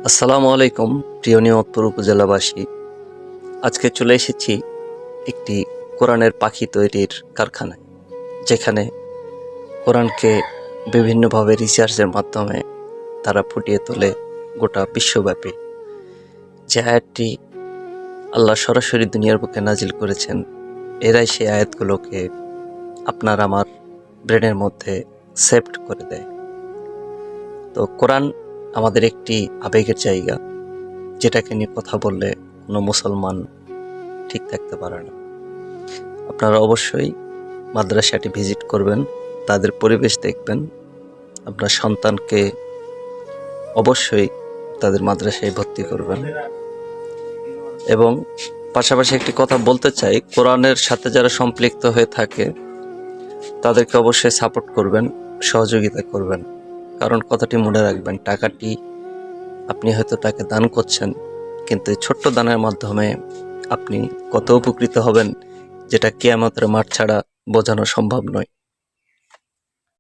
আসসালামু আলাইকুম প্রিয় নিয়ামতপুর উপজেলাবাসী। আজকে চলে এসেছি একটি কোরআনের পাখি তৈরির কারখানায়, যেখানে কোরআনকে বিভিন্নভাবে রিসার্চের মাধ্যমে তারা ফুটিয়ে তোলে গোটা বিশ্বব্যাপী। যে আয়াতটি আল্লাহ সরাসরি দুনিয়ার বুকে নাজিল করেছেন, এরাই সেই আয়াতগুলোকে আপনার আমার ব্রেনের মধ্যে সেভড করে দেয়। তো কোরআন আমাদের একটি আবেগের জায়গা, যেটাকে নিয়ে কথা বললে কোনো মুসলমান ঠিক থাকতে পারে না। আপনারা অবশ্যই মাদ্রাসাটি ভিজিট করবেন, তাদের পরিবেশ দেখবেন। আপনার সন্তানকে অবশ্যই তাদের মাদ্রাসায় ভর্তি করবেন। এবং পাশাপাশি একটি কথা বলতে চাই, কোরআনের সাথে যারা সম্পৃক্ত হয়ে থাকে তাদেরকে অবশ্যই সাপোর্ট করবেন, সহযোগিতা করবেন। কারণ কথাটি মনে রাখবেন, টাকাটি আপনি হয়তো তাকে দান করছেন, কিন্তু এই ছোট্ট দানের মাধ্যমে আপনি কত উপকৃত হবেন, যেটা কিয়ামতের মাঠ ছাড়া বোঝানো সম্ভব নয়।